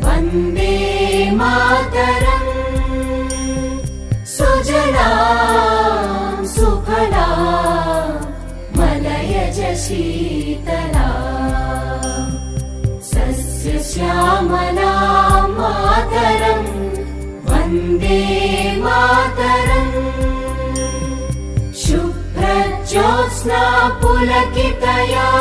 वन्दे मातरम् सुजलां सुफलां मलयज शीतलां सस्यश्यामलां मातरम् वन्दे मातरम् शुभ्रज्योत्स्ना पुलकितयामिनी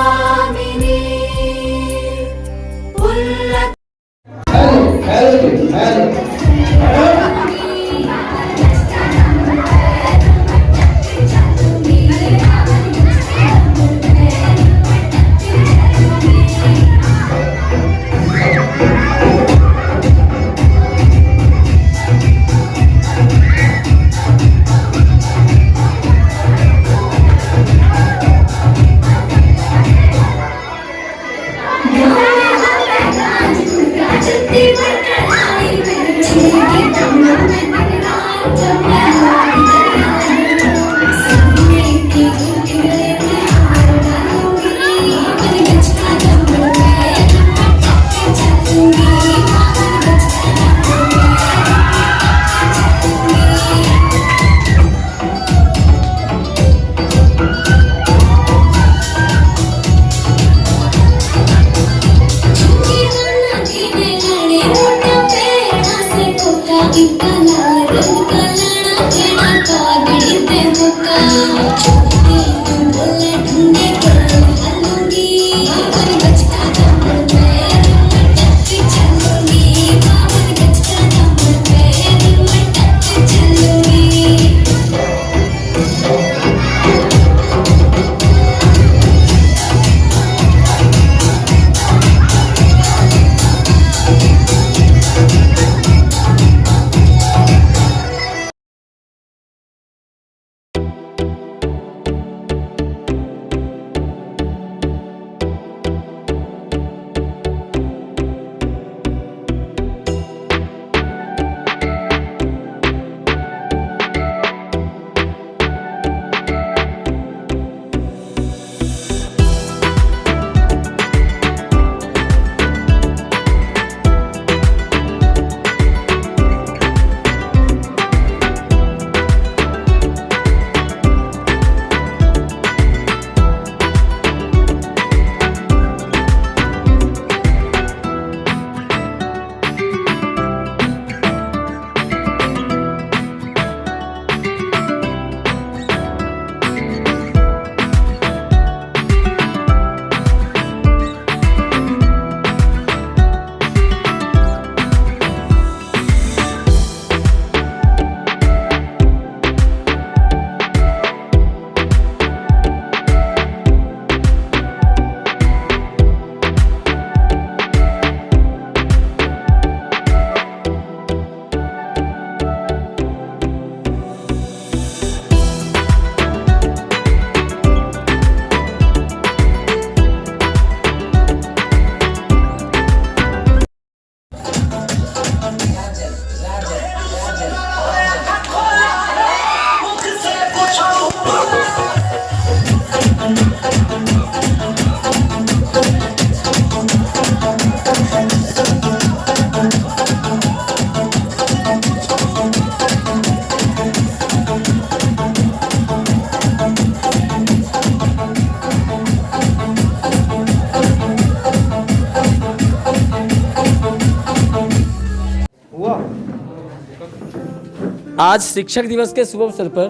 आज शिक्षक दिवस के शुभ अवसर पर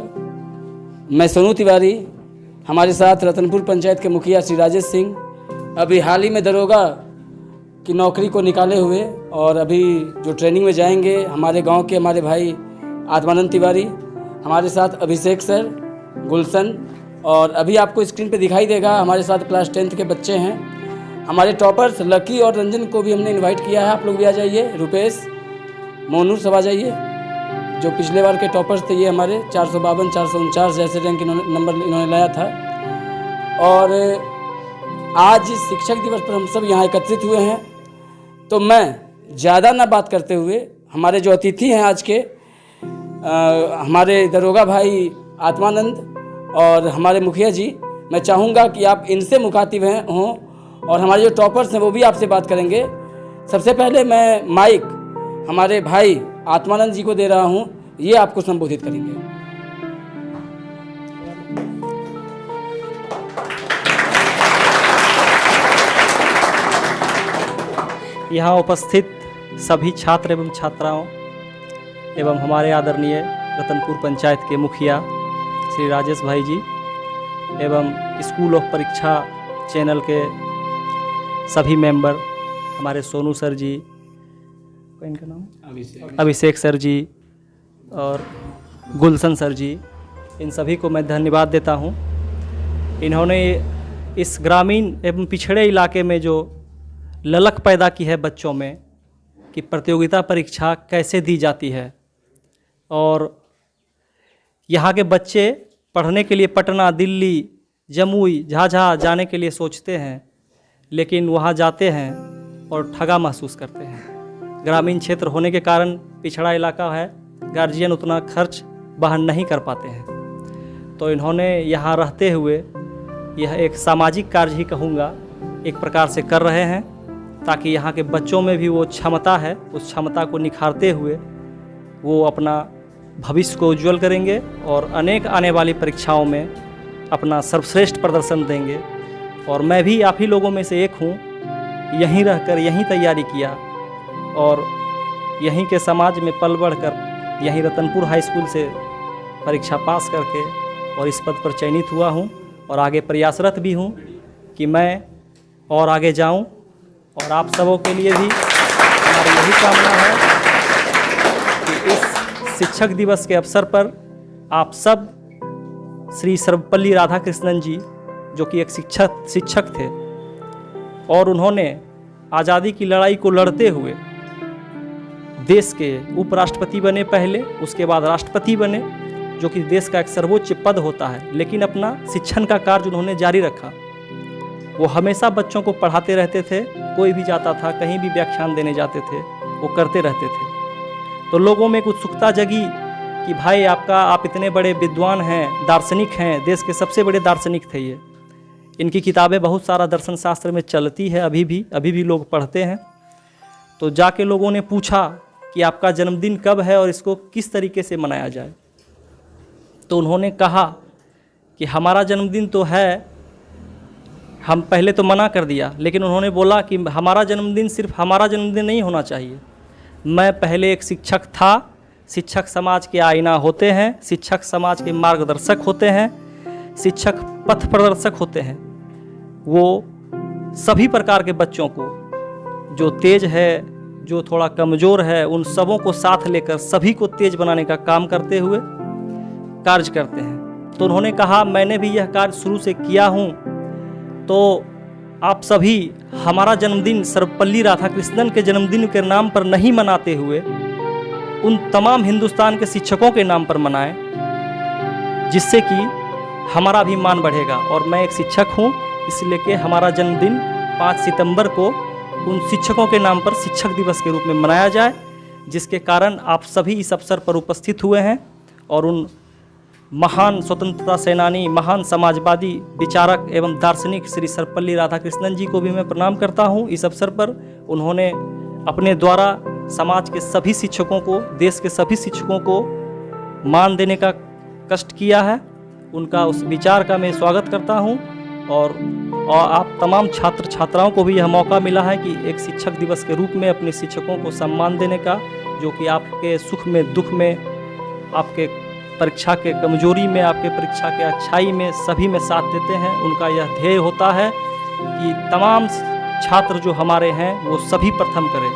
मैं सोनू तिवारी, हमारे साथ रतनपुर पंचायत के मुखिया श्री राजेश सिंह, अभी हाल ही में दरोगा की नौकरी को निकाले हुए और अभी जो ट्रेनिंग में जाएंगे, हमारे गांव के हमारे भाई आत्मानंद तिवारी, हमारे साथ अभिषेक सर, गुलशन और अभी आपको स्क्रीन पे दिखाई देगा, हमारे साथ क्लास 10th के बच्चे हैं। हमारे टॉपर्स लकी और रंजन को भी हमने इनवाइट किया है, आप लोग भी आ जाइए। रुपेश, मोनूर सब आ जाइए। जो पिछले बार के टॉपर्स थे ये हमारे 452 449 जैसे रैंक नंबर इन्होंने लाया था। और आज इस शिक्षक दिवस पर हम सब यहाँ एकत्रित हुए हैं, तो मैं ज़्यादा ना बात करते हुए हमारे जो अतिथि हैं आज के, हमारे दरोगा भाई आत्मानंद और हमारे मुखिया जी, मैं चाहूँगा कि आप इनसे मुखातिब हों और हमारे जो टॉपर्स हैं वो भी आपसे बात करेंगे। सबसे पहले मैं माइक हमारे भाई आत्मानंद जी को दे रहा हूँ, ये आपको संबोधित करेंगे। यहाँ उपस्थित सभी छात्र एवं छात्राओं एवं हमारे आदरणीय रतनपुर पंचायत के मुखिया श्री राजेश भाई जी एवं स्कूल ऑफ परीक्षा चैनल के सभी मेंबर, हमारे सोनू सर जी, इनका नाम अभिषेक सर जी और गुलशन सर जी, इन सभी को मैं धन्यवाद देता हूँ। इन्होंने इस ग्रामीण एवं पिछड़े इलाके में जो ललक पैदा की है बच्चों में कि प्रतियोगिता परीक्षा कैसे दी जाती है, और यहाँ के बच्चे पढ़ने के लिए पटना, दिल्ली, जमुई, झाझा जाने के लिए सोचते हैं, लेकिन वहाँ जाते हैं और ठगा महसूस करते हैं। ग्रामीण क्षेत्र होने के कारण पिछड़ा इलाका है, गार्जियन उतना खर्च वहन नहीं कर पाते हैं। तो इन्होंने यहाँ रहते हुए यह एक सामाजिक कार्य ही कहूँगा एक प्रकार से कर रहे हैं, ताकि यहाँ के बच्चों में भी वो क्षमता है, उस क्षमता को निखारते हुए वो अपना भविष्य को उज्जवल करेंगे और अनेक आने वाली परीक्षाओं में अपना सर्वश्रेष्ठ प्रदर्शन देंगे। और मैं भी आप ही लोगों में से एक हूँ, यहीं रहकर यहीं तैयारी किया और यहीं के समाज में पल बढ़कर यहीं रतनपुर हाई स्कूल से परीक्षा पास करके और इस पद पर चयनित हुआ हूँ और आगे प्रयासरत भी हूँ कि मैं और आगे जाऊँ। और आप सबों के लिए भी हमारी यही कामना है कि इस शिक्षक दिवस के अवसर पर आप सब श्री सर्वपल्ली राधाकृष्णन जी, जो कि एक शिक्षक थे और उन्होंने आज़ादी की लड़ाई को लड़ते हुए देश के उपराष्ट्रपति बने पहले, उसके बाद राष्ट्रपति बने, जो कि देश का एक सर्वोच्च पद होता है, लेकिन अपना शिक्षण का कार्य उन्होंने जारी रखा। वो हमेशा बच्चों को पढ़ाते रहते थे, कोई भी जाता था, कहीं भी व्याख्यान देने जाते थे, वो करते रहते थे। तो लोगों में एक उत्सुकता जगी कि भाई आप इतने बड़े विद्वान हैं, दार्शनिक हैं, देश के सबसे बड़े दार्शनिक थे ये। इनकी किताबें बहुत सारा दर्शन शास्त्र में चलती है, अभी भी लोग पढ़ते हैं। तो जाके लोगों ने पूछा कि आपका जन्मदिन कब है और इसको किस तरीके से मनाया जाए। तो उन्होंने कहा कि हमारा जन्मदिन तो है, हम पहले तो मना कर दिया, लेकिन उन्होंने बोला कि हमारा जन्मदिन सिर्फ हमारा जन्मदिन नहीं होना चाहिए। मैं पहले एक शिक्षक था, शिक्षक समाज के आईना होते हैं, शिक्षक समाज के मार्गदर्शक होते हैं, शिक्षक पथ प्रदर्शक होते हैं। वो सभी प्रकार के बच्चों को, जो तेज है, जो थोड़ा कमज़ोर है, उन सबों को साथ लेकर सभी को तेज बनाने का काम करते हुए कार्य करते हैं। तो उन्होंने कहा मैंने भी यह कार्य शुरू से किया हूँ, तो आप सभी हमारा जन्मदिन सर्वपल्ली राधाकृष्णन के जन्मदिन के नाम पर नहीं मनाते हुए उन तमाम हिंदुस्तान के शिक्षकों के नाम पर मनाएं, जिससे कि हमारा भी मान बढ़ेगा। और मैं एक शिक्षक हूँ, इसलिए कि हमारा जन्मदिन 5 सितंबर को उन शिक्षकों के नाम पर शिक्षक दिवस के रूप में मनाया जाए, जिसके कारण आप सभी इस अवसर पर उपस्थित हुए हैं। और उन महान स्वतंत्रता सेनानी, महान समाजवादी विचारक एवं दार्शनिक श्री सर्वपल्ली राधाकृष्णन जी को भी मैं प्रणाम करता हूँ। इस अवसर पर उन्होंने अपने द्वारा समाज के सभी शिक्षकों को, देश के सभी शिक्षकों को मान देने का कष्ट किया है। उनका उस विचार का मैं स्वागत करता हूँ। और आप तमाम छात्र छात्राओं को भी यह मौका मिला है कि एक शिक्षक दिवस के रूप में अपने शिक्षकों को सम्मान देने का, जो कि आपके सुख में, दुख में, आपके परीक्षा के कमजोरी में, आपके परीक्षा के अच्छाई में, सभी में साथ देते हैं। उनका यह ध्येय होता है कि तमाम छात्र जो हमारे हैं वो सभी प्रथम करें,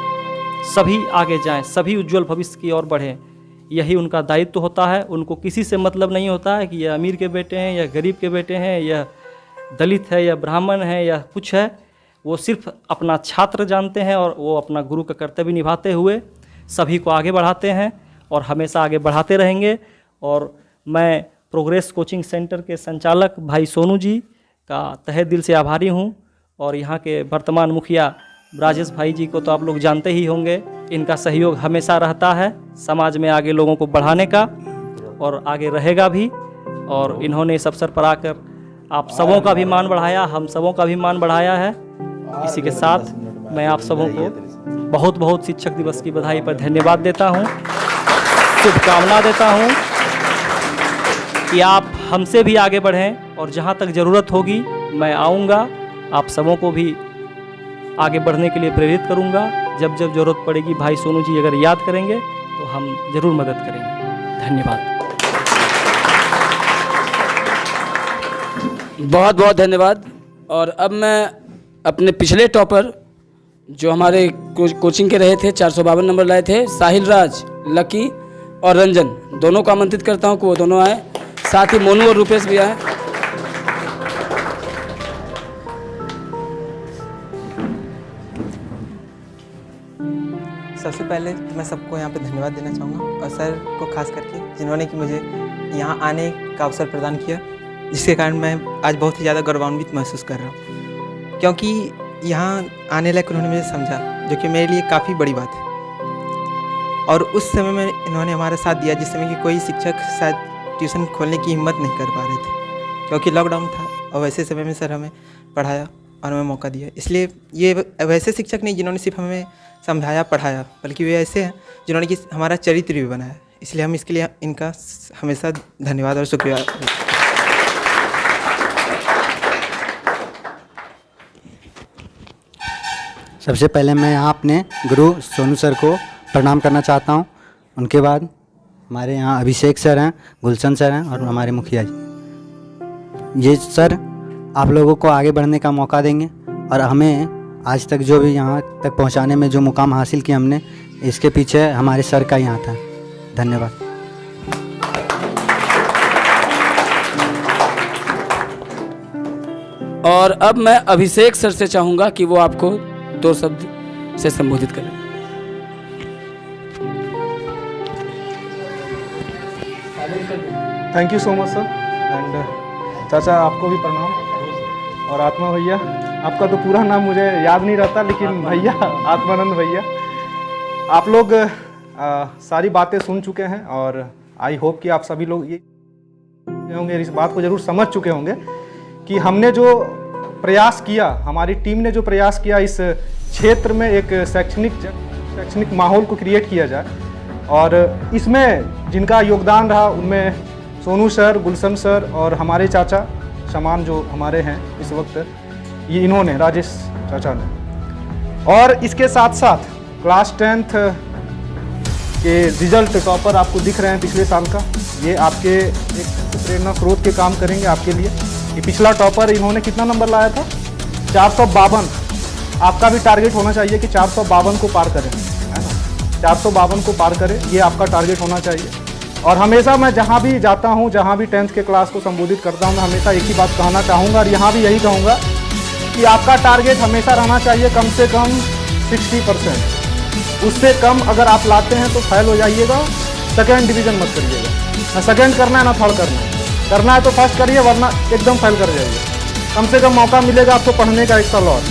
सभी आगे जाएं, सभी उज्जवल भविष्य की ओर बढ़ें। यही उनका दायित्व होता है। उनको किसी से मतलब नहीं होता है कि यह अमीर के बेटे हैं या गरीब के बेटे हैं, यह दलित है या ब्राह्मण है या कुछ है। वो सिर्फ अपना छात्र जानते हैं और वो अपना गुरु का कर्तव्य निभाते हुए सभी को आगे बढ़ाते हैं और हमेशा आगे बढ़ाते रहेंगे। और मैं प्रोग्रेस कोचिंग सेंटर के संचालक भाई सोनू जी का तहे दिल से आभारी हूँ। और यहाँ के वर्तमान मुखिया राजेश भाई जी को तो आप लोग जानते ही होंगे। इनका सहयोग हमेशा रहता है समाज में आगे लोगों को बढ़ाने का और आगे रहेगा भी। और इन्होंने इस अवसर पर आकर आप सबों का भी मान बढ़ाया, हम सबों का भी मान बढ़ाया है। इसी के साथ मैं आप सबों को बहुत बहुत शिक्षक दिवस की बधाई पर धन्यवाद देता हूँ, शुभकामना देता हूँ कि आप हमसे भी आगे बढ़ें और जहाँ तक ज़रूरत होगी मैं आऊँगा, आप सबों को भी आगे बढ़ने के लिए प्रेरित करूँगा। जब जब ज़रूरत पड़ेगी भाई सोनू जी अगर याद करेंगे तो हम ज़रूर मदद करेंगे। धन्यवाद। बहुत बहुत धन्यवाद। और अब मैं अपने पिछले टॉपर जो हमारे कोचिंग के रहे थे, 452 नंबर लाए थे, साहिल राज, लकी और रंजन, दोनों को आमंत्रित करता हूँ कि वो दोनों आए। साथ ही मोनू और रूपेश भी आए। सबसे पहले तो मैं सबको यहाँ पे धन्यवाद देना चाहूँगा और सर को खास करके जिन्होंने कि मुझे यहाँ आने का अवसर प्रदान किया, जिसके कारण मैं आज बहुत ही ज़्यादा गौरवान्वित महसूस कर रहा हूँ, क्योंकि यहाँ आने लायक उन्होंने मुझे समझा, जो कि मेरे लिए काफ़ी बड़ी बात है। और उस समय में इन्होंने हमारा साथ दिया जिस समय कि कोई शिक्षक शायद ट्यूशन खोलने की हिम्मत नहीं कर पा रहे थे, क्योंकि लॉकडाउन था। और वैसे समय में सर हमें पढ़ाया और हमें मौका दिया। इसलिए ये वैसे शिक्षक नहीं जिन्होंने सिर्फ हमें समझाया पढ़ाया, बल्कि वे ऐसे हैं जिन्होंने कि हमारा चरित्र भी बनाया। इसलिए हम इसके लिए इनका हमेशा धन्यवाद और शुक्रिया। सबसे पहले मैं यहाँ अपने गुरु सोनू सर को प्रणाम करना चाहता हूँ। उनके बाद हमारे यहाँ अभिषेक सर हैं, गुलशन सर हैं और हमारे मुखिया जी। ये सर आप लोगों को आगे बढ़ने का मौका देंगे और हमें आज तक जो भी यहाँ तक पहुँचाने में जो मुकाम हासिल किया हमने, इसके पीछे हमारे सर का ही हाथ है। धन्यवाद। और अब मैं अभिषेक सर से चाहूँगा कि वो आपको 2 शब्द से संबोधित करें। Thank you so much sir. And चाचा आपको भी प्रणाम। और आत्मा भैया, आपका तो पूरा नाम मुझे याद नहीं रहता, लेकिन भैया आत्मानंद भैया, आप लोग सारी बातें सुन चुके हैं और आई होप कि आप सभी लोग ये होंगे, इस बात को ज़रूर समझ चुके होंगे कि हमने जो प्रयास किया, हमारी टीम ने जो प्रयास किया इस क्षेत्र में एक शैक्षणिक माहौल को क्रिएट किया जाए। और इसमें जिनका योगदान रहा उनमें सोनू सर, गुलशन सर और हमारे चाचा शमान जो हमारे हैं इस वक्त, ये इन्होंने, राजेश चाचा ने। और इसके साथ साथ क्लास 10th के रिजल्ट टॉपर आपको दिख रहे हैं पिछले साल का, ये आपके एक प्रेरणा स्रोत के काम करेंगे आपके लिए। ये पिछला टॉपर इन्होंने कितना नंबर लाया था? 452। आपका भी टारगेट होना चाहिए कि 452 को पार करें, है ना? 452 को पार करें, ये आपका टारगेट होना चाहिए। और हमेशा मैं जहाँ भी जाता हूँ, जहाँ भी 10th के क्लास को संबोधित करता हूँ, मैं हमेशा एक ही बात कहना चाहूँगा और यहाँ भी यही कहूँगा कि आपका टारगेट हमेशा रहना चाहिए कम से कम 60%। उससे कम अगर आप लाते हैं तो फेल हो जाइएगा, सेकेंड डिवीज़न मत करिएगा। ना सेकेंड करना है ना थर्ड करना है, करना है तो फर्स्ट करिए, वरना एकदम फेल कर जाइए। कम से कम मौका मिलेगा आपको पढ़ने का 1 साल और।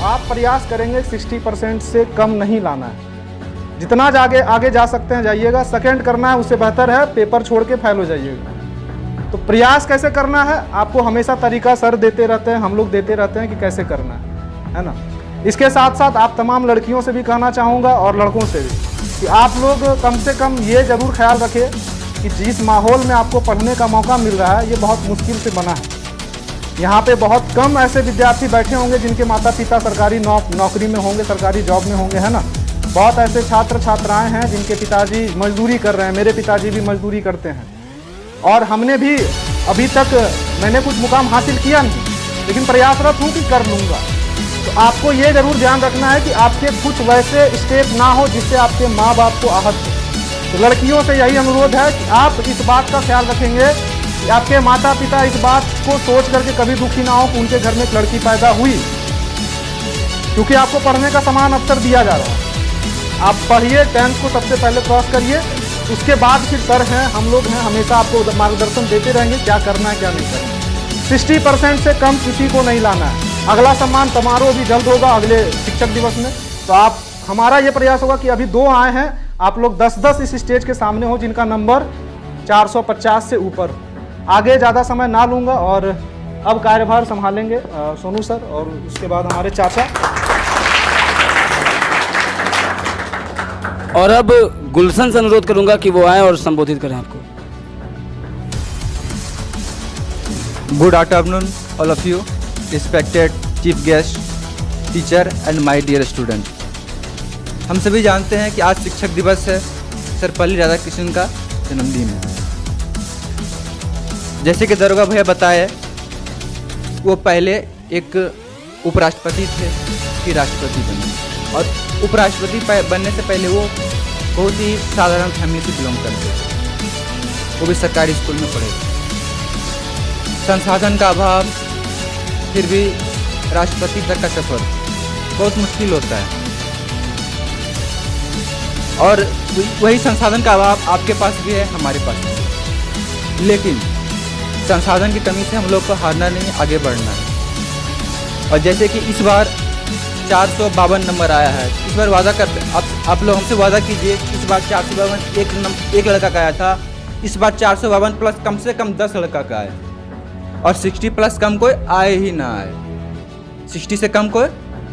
आप प्रयास करेंगे 60% से कम नहीं लाना है। जितना आगे जा सकते हैं जाइएगा। सेकंड करना है उससे बेहतर है पेपर छोड़ के फेल हो जाइएगा। तो प्रयास कैसे करना है, आपको हमेशा तरीका सर देते रहते हैं, हम लोग देते रहते हैं कि कैसे करना है ना। इसके साथ साथ आप तमाम लड़कियों से भी कहना चाहूँगा और लड़कों से भी कि आप लोग कम से कम ये ज़रूर ख्याल रखें कि जिस माहौल में आपको पढ़ने का मौका मिल रहा है ये बहुत मुश्किल से बना है। यहाँ पे बहुत कम ऐसे विद्यार्थी बैठे होंगे जिनके माता पिता सरकारी नौकरी में होंगे, सरकारी जॉब में होंगे, है ना। बहुत ऐसे छात्र छात्राएं हैं जिनके पिताजी मजदूरी कर रहे हैं, मेरे पिताजी भी मजदूरी करते हैं, और हमने भी अभी तक मैंने कुछ मुकाम हासिल किया नहीं, लेकिन प्रयासरत हूँ कि कर लूँगा। तो आपको ये ज़रूर ध्यान रखना है कि आपके कुछ वैसे स्टेप ना हो जिससे आपके माँ बाप को आहत हो। तो लड़कियों से यही अनुरोध है कि आप इस बात का ख्याल रखेंगे कि आपके माता पिता इस बात को सोच करके कभी दुखी ना हो कि उनके घर में एक लड़की पैदा हुई, क्योंकि आपको पढ़ने का समान अवसर दिया जा रहा है। आप पढ़िए, 10th को सबसे पहले क्रॉस करिए, उसके बाद फिर सर हैं, हम लोग हैं, हमेशा आपको मार्गदर्शन देते रहेंगे क्या करना है क्या नहीं करना है। 60% से कम किसी को नहीं लाना है। अगला सम्मान समारोह भी जल्द होगा अगले शिक्षक दिवस में। तो आप, हमारा ये प्रयास होगा कि अभी 2 आए हैं, आप लोग 10-10 इस स्टेज के सामने हो जिनका नंबर 450 से ऊपर। आगे ज़्यादा समय ना लूँगा और अब कार्यभार संभालेंगे सोनू सर और उसके बाद हमारे चाचा। और अब गुलशन से अनुरोध करूंगा कि वो आए और संबोधित करें आपको। Good afternoon, all of you, respected chief guest, teacher and my dear student. हम सभी जानते हैं कि आज शिक्षक दिवस है, सर्वपल्ली राधाकृष्णन का जन्मदिन है। जैसे कि दरोगा भैया बताए, वो पहले एक उपराष्ट्रपति थे, फिर राष्ट्रपति बने, और उपराष्ट्रपति बनने से पहले वो बहुत ही साधारण फैमिली से बिलोंग करते थे, वो भी सरकारी स्कूल में पढ़े। संसाधन का अभाव, फिर भी राष्ट्रपति तक का सफर बहुत मुश्किल होता है, और वही संसाधन का अभाव आपके पास भी है, हमारे पास भी है। लेकिन संसाधन की कमी से हम लोग को हारना नहीं, आगे बढ़ना है। और जैसे कि इस बार 452 नंबर आया है, इस बार वादा करते, आप लोग हमसे वादा कीजिए, इस बार 452 एक लड़का का आया था, इस बार 452 प्लस कम से कम 10 लड़का का आए, और 60 प्लस कम कोई आए ही ना आए, 60 से कम कोई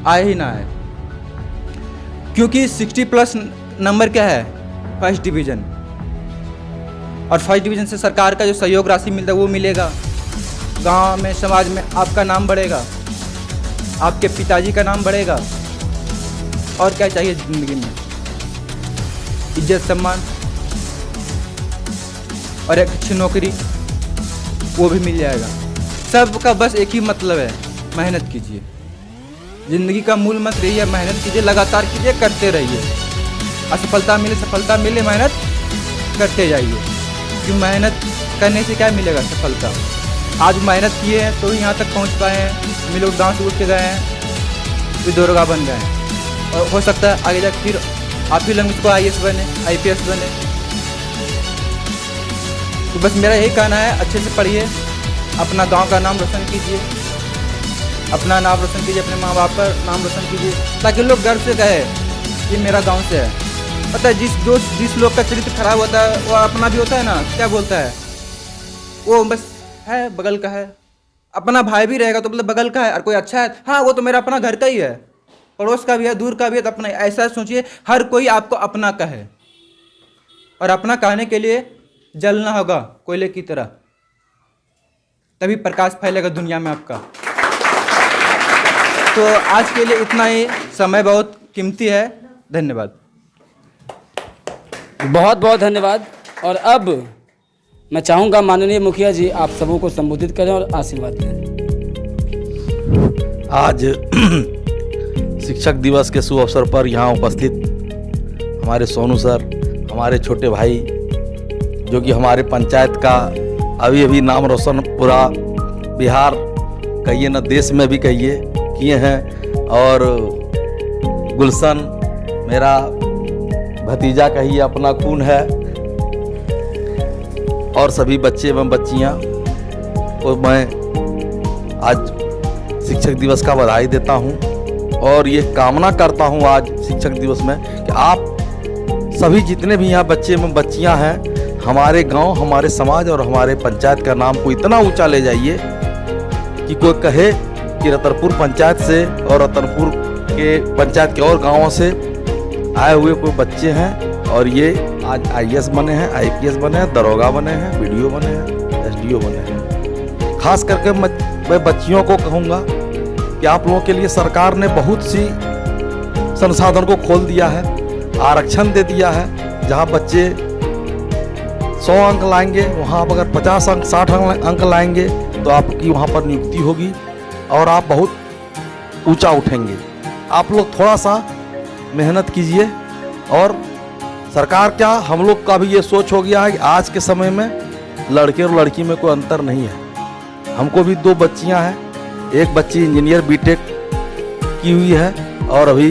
आए ही ना आए। क्योंकि 60 प्लस नंबर क्या है? फर्स्ट डिवीज़न, और फर्स्ट डिवीज़न से सरकार का जो सहयोग राशि मिलता है वो मिलेगा, गांव में समाज में आपका नाम बढ़ेगा, आपके पिताजी का नाम बढ़ेगा, और क्या चाहिए ज़िंदगी में? इज्जत सम्मान और एक अच्छी नौकरी, वो भी मिल जाएगा। सबका बस एक ही मतलब है, मेहनत कीजिए। ज़िंदगी का मूल मंत्र यही है, मेहनत कीजिए, लगातार कीजिए, करते रहिए। असफलता मिले सफलता मिले, मेहनत करते जाइए, क्योंकि मेहनत करने से क्या मिलेगा? सफलता। आज मेहनत किए हैं तो यहाँ तक पहुँच पाए हैं। हम लोग गाँव से उठ के गए हैं, फिर दरोगा बन गए हैं, और हो सकता है आगे जाकर फिर आप ही लोग मुझको IAS बने, IPS बने। तो बस मेरा यही कहना है, अच्छे से पढ़िए, अपना गांव का नाम रोशन कीजिए, अपना नाम रोशन कीजिए, अपने माँ बाप का नाम रोशन कीजिए, ताकि लोग गर्व से कहे ये मेरा गांव से है। पता है, जिस लोग का चरित्र खराब होता है वो अपना भी होता है ना, क्या बोलता है वो, बस है बगल का है, अपना भाई भी रहेगा तो मतलब बगल का है, और कोई अच्छा है, हाँ वो तो मेरा अपना घर का ही है, पड़ोस का भी है, दूर का भी है, तो अपना। ऐसा सोचिए, हर कोई आपको अपना कहे, और अपना कहने के लिए जलना होगा कोयले की तरह, तभी प्रकाश फैलेगा दुनिया में आपका। तो आज के लिए इतना ही, समय बहुत कीमती है। धन्यवाद। बहुत बहुत धन्यवाद। और अब मैं चाहूँगा माननीय मुखिया जी आप सबों को संबोधित करें और आशीर्वाद दें। आज शिक्षक दिवस के शुभ अवसर पर यहाँ उपस्थित हमारे सोनू सर, हमारे छोटे भाई, जो कि हमारे पंचायत का अभी अभी नाम रोशन पूरा बिहार कहिए न, देश में भी कहिए किए हैं, और गुलशन मेरा भतीजा कहिए, अपना खून है, और सभी बच्चे एवं बच्चियां को मैं आज शिक्षक दिवस का बधाई देता हूं, और ये कामना करता हूं आज शिक्षक दिवस में कि आप सभी जितने भी यहाँ बच्चे एवं बच्चियां हैं, हमारे गांव, हमारे समाज और हमारे पंचायत का नाम को इतना ऊंचा ले जाइए कि कोई कहे कि रतनपुर पंचायत से और रतनपुर के पंचायत के और गाँवों से आए हुए कोई बच्चे हैं, और ये आज IAS बने हैं, IPS बने हैं, दरोगा बने हैं, BDO बने हैं, SDO बने हैं। खास करके मैं बच्चियों को कहूँगा कि आप लोगों के लिए सरकार ने बहुत सी संसाधन को खोल दिया है, आरक्षण दे दिया है। जहाँ बच्चे 100 अंक लाएंगे वहाँ आप अगर 50 अंक 60 अंक लाएंगे तो आपकी वहाँ पर नियुक्ति होगी और आप बहुत ऊंचा उठेंगे। आप लोग थोड़ा सा मेहनत कीजिए। और सरकार क्या, हम लोग का भी ये सोच हो गया है कि आज के समय में लड़के और लड़की में कोई अंतर नहीं है। हमको भी 2 बच्चियां हैं, एक बच्ची इंजीनियर बीटेक की हुई है और अभी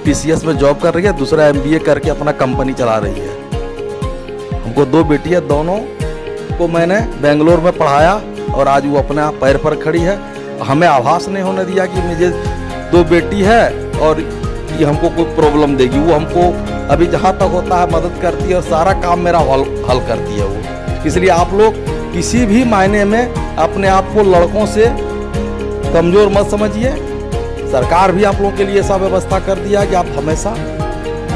TCS में जॉब कर रही है, दूसरा MBA करके अपना कंपनी चला रही है। हमको 2 बेटियां, दोनों को मैंने बेंगलोर में पढ़ाया और आज वो अपने पैर पर खड़ी है। हमें आभास नहीं होने दिया कि मुझे 2 बेटी है और ये हमको कोई प्रॉब्लम देगी। वो हमको अभी जहाँ तक होता है मदद करती है और सारा काम मेरा हल करती है वो। इसलिए आप लोग किसी भी मायने में अपने आप को लड़कों से कमज़ोर मत समझिए। सरकार भी आप लोगों के लिए ऐसा व्यवस्था कर दिया है कि आप हमेशा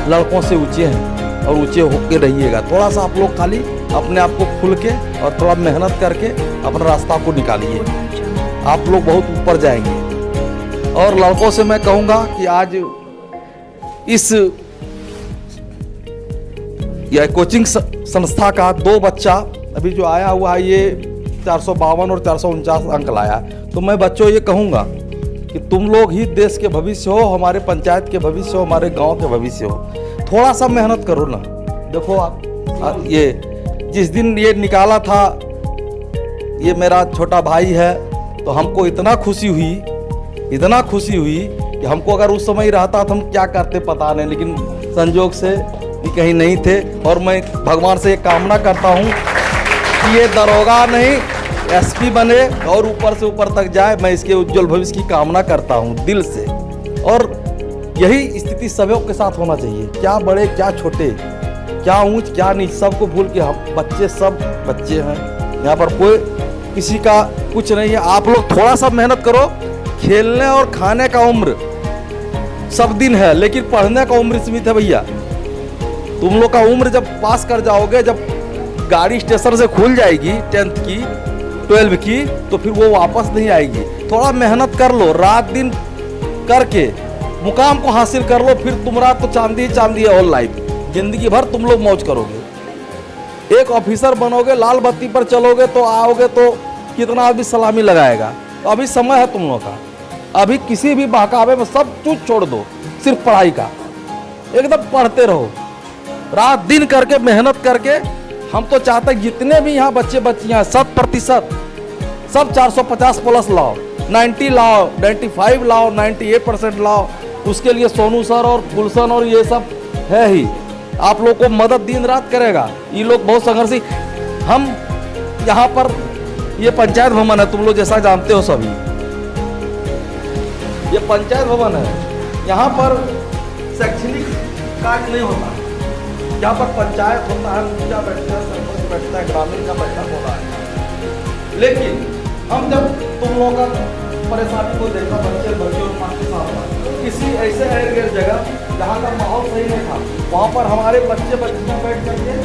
लड़कों से ऊंचे हैं और ऊंचे होकर रहिएगा। थोड़ा सा आप लोग खाली अपने आप को खुल के और थोड़ा मेहनत करके अपना रास्ता को निकालिए, आप लोग बहुत ऊपर जाएंगे। और लड़कों से मैं कहूँगा कि आज इस यह कोचिंग संस्था का 2 बच्चा अभी जो आया हुआ है, ये 452 और 449 अंक लाया। तो मैं बच्चों ये कहूँगा कि तुम लोग ही देश के भविष्य हो, हमारे पंचायत के भविष्य हो, हमारे गांव के भविष्य हो। थोड़ा सा मेहनत करो ना। देखो आप ये जिस दिन ये निकाला था, ये मेरा छोटा भाई है, तो हमको इतना खुशी हुई कि हमको अगर उस समय रहता तो हम क्या करते पता नहीं, लेकिन संजोग से ये कहीं नहीं थे। और मैं भगवान से ये कामना करता हूँ कि ये दरोगा नहीं SP बने और ऊपर से ऊपर तक जाए। मैं इसके उज्जवल भविष्य की कामना करता हूँ दिल से। और यही स्थिति सभी के साथ होना चाहिए, क्या बड़े क्या छोटे, क्या ऊंच क्या नीच, सबको भूल के हम बच्चे सब बच्चे हैं। यहाँ पर कोई किसी का कुछ नहीं है। आप लोग थोड़ा सा मेहनत करो। खेलने और खाने का उम्र सब दिन है, लेकिन पढ़ने का उम्र सीमित है भैया। तुम लोग का उम्र जब पास कर जाओगे, जब गाड़ी स्टेशन से खुल जाएगी 10th की 12 की, तो फिर वो वापस नहीं आएगी। थोड़ा मेहनत कर लो, रात दिन करके मुकाम को हासिल कर लो, फिर तुम्हारा तो चांदी ही चांदी है। ऑल लाइफ जिंदगी भर तुम लोग मौज करोगे। एक ऑफिसर बनोगे, लाल बत्ती पर चलोगे तो आओगे तो कितना आदमी सलामी लगाएगा। तो अभी समय है तुम लोग का, अभी किसी भी बहकावे में सब कुछ छोड़ दो, सिर्फ पढ़ाई का एकदम पढ़ते रहो, रात दिन करके मेहनत करके। हम तो चाहते हैं जितने भी यहाँ बच्चे बच्चियाँ 100% सब 450 प्लस लाओ, 90 लाओ, 95 लाओ, 98% लाओ। उसके लिए सोनू सर और गुलशन और ये सब है ही, आप लोग को मदद दिन रात करेगा। ये लोग बहुत संघर्षी। हम यहाँ पर ये पंचायत भवन है, तुम लोग जैसा जानते हो सभी, ये पंचायत भवन है। यहाँ पर शैक्षणिक कार्य नहीं होता, यहाँ पर पंचायत होता है, मुखिया बैठता है, सरपंच बैठता है, ग्रामीण का बैठक होता है। लेकिन हम जब तुम लोगों का परेशानी को देखा, बच्चे और माँ के साथ किसी ऐसे एरिया जगह जहाँ का माहौल सही नहीं था, वहाँ पर हमारे बच्चे बच्चियाँ बैठ करके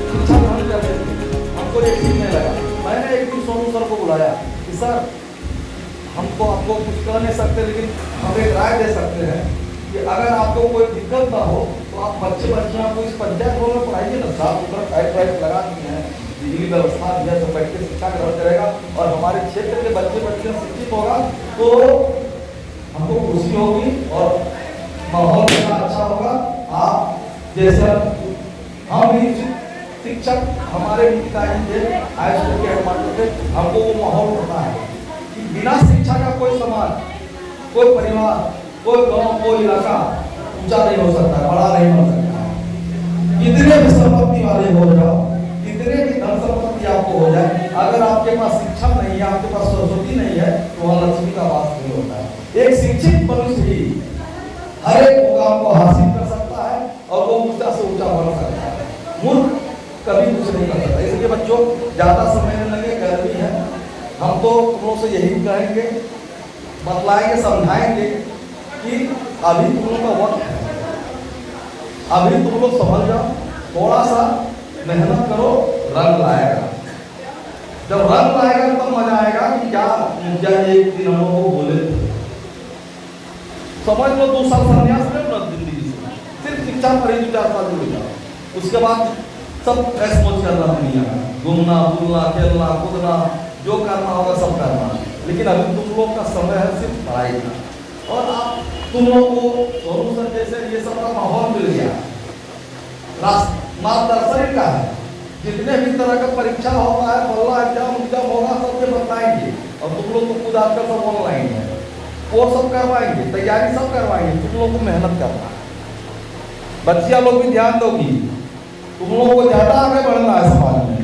शिक्षा ग्रहण करते थे। हमको ये ठीक नहीं लगा। मैंने एक दिन सोनू सर को बुलाया कि सर हमको आपको कुछ कह नहीं सकते, लेकिन हम एक राय दे सकते हैं कि अगर आपको कोई दिक्कत ना हो तो आप बच्चे बच्चियों को इस पंचायत भवन में पढ़ाइए ना। साफ सुथरा टाइप लगा दिए हैं, बिजली व्यवस्था दिया, सब बैठ के शिक्षा ग्रहण करेगा और हमारे क्षेत्र के बच्चे बच्चियाँ शिक्षित होगा तो हमको खुशी होगी और माहौल कितना अच्छा होगा। आप जैसे हम भी शिक्षक हमारे पिताजी थे, हाई स्कूल के हेडमास्टर थे, हमको वो माहौल होता है कि बिना शिक्षा का कोई समाज, कोई परिवार, कोई गांव, कोई इलाका ऊंचा नहीं हो सकता, बड़ा नहीं हो सकता। कितने भी संपत्ति वाले हो जाओ, कितने भी धन संपत्ति आपको हो जाए, अगर आपके पास शिक्षा नहीं है, आपके पास सरस्वती नहीं है, तो वहाँ लक्ष्मी का वास नहीं होता है। एक शिक्षित मनुष्य ही हर एक मुकाम को हासिल कर सकता है और वो ऊंचा से ऊंचा बन सकता है। मूर्ख कभी कुछ नहीं कर सकता। इसलिए बच्चों ज्यादा समय नहीं लगे, गर्मी है, हम तो तुम लोग से यही कहेंगे, बतलाएंगे, समझाएंगे कि अभी तुम लोग का वक्त है, अभी तुम लोग समझ जाओ, थोड़ा सा मेहनत करो, रंग लाएगा। जब रंग लाएगा तब मजा आएगा कि क्या एक दिन हम लोग को बोले, समझ लो 2 साल संन्यास ले लो जिंदगी से, सिर्फ शिक्षा पर ही 2-4 साल जुड़ जाओ, उसके बाद सब ऐश मौज करना दुनिया में, घूमना बुलना खेलना कूदना जो करना होगा सब करना, लेकिन अभी तुम लोग का समय है सिर्फ पढ़ाई का। और आप तुम लोग को सोनू सर जैसे ये सब का माहौल मिल गया, मार्गदर्शन का है, जितने भी तरह का परीक्षा होगा है, पल्ला एग्जाम होगा सबके बताएंगे, और तुम लोग को खुद आजकल सब ऑनलाइन है, वो सब करवाएंगे, तैयारी सब करवाएंगे, तुम लोग को मेहनत करना है। बच्चियां लोग भी ध्यान दोगी, तुम लोगों को ज्यादा आगे बढ़ना है समाज में,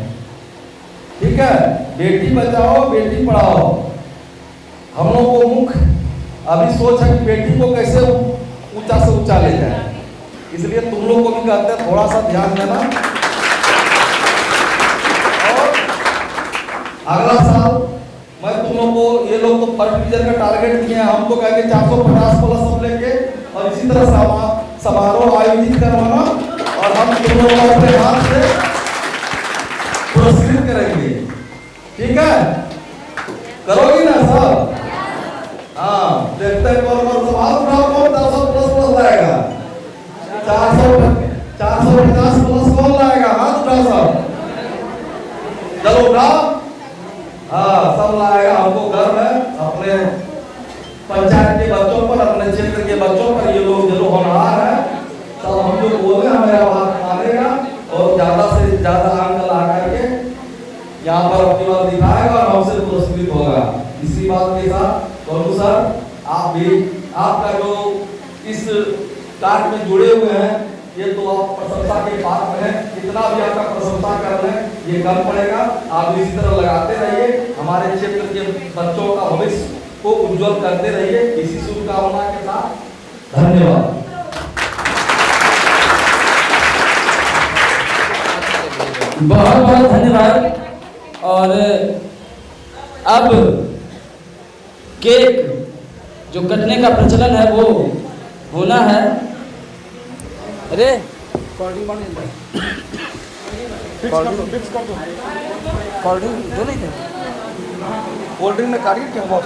ठीक है? बेटी बचाओ बेटी पढ़ाओ। हम लोग को मुख्य अभी सोच है कि बेटी को कैसे ऊंचा से ऊंचा ले जाए, इसलिए तुम लोग को भी कहते हैं थोड़ा सा ध्यान देना। और अगला साल मैं तुम लोग को, ये लोग तो फर्स्ट डिवीजन का टारगेट दिए हैं, हम तो कहेंगे 450 प्लस सब लेके, और इसी तरह समारोह आयोजित करवाना, और हम तुम लोग को अपने हाथ से पुरस्कृत करेंगे, ठीक है? करोगी ना सब? हाँ, देखते हैं कौन सब हाथ उठाओ, कौन 400 प्लस लाएगा, 450 प्लस कौन लाएगा, हाथ उठाओ सब, चलो उठाओ। हाँ, सब लाएगा, हमको गर्व है अपने पंचायत के बच्चों पर, अपने क्षेत्र के बच्चों पर, ये लोग जो होनहार है, सब हम जो बोले हमारा बात मानेगा, और ज्यादा से ज्यादा अंक ला करके यहाँ पर अपनी बात दिखाएगा और हमसे पुरस्कृत होगा। इसी बात के साथ सोनू सर आप भी, आपका जो इस कार्य में जुड़े हुए हैं, ये तो आप प्रशंसा के पात्र में है, कितना भी आपका प्रशंसा कर लें ये कम पड़ेगा। आप इसी तरह लगाते रहिए, हमारे क्षेत्र के बच्चों का भविष्य को उज्जवल करते रहिए, इसी शुभकामना के साथ धन्यवाद। बहुत बहुत धन्यवाद। और अब केक जो कटने का प्रचलन है वो होना है। अरे कोल्ड ड्रिंक जो नहीं थे, कोल्ड ड्रिंक में काटिए क्या बहुत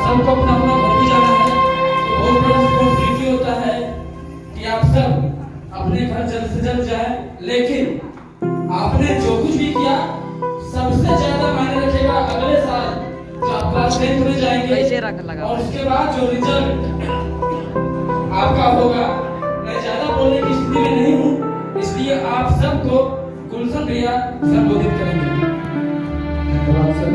सबको अपना अपना घर भी जाना है, तो बहुत बड़ा रिस्पॉन्सिबिलिटी होता है कि आप सब अपने घर जल्द से जल्द जाएं, लेकिन आपने जो कुछ भी किया सबसे ज्यादा मायने रखेगा अगले साल जब आप क्लास 10th में जाएंगे, और उसके बाद जो रिजल्ट आपका होगा। मैं ज्यादा बोलने की स्थिति में नहीं हूँ, इसलिए आप सबको गुलशन भैया संबोधित करेंगे। धन्यवाद सर।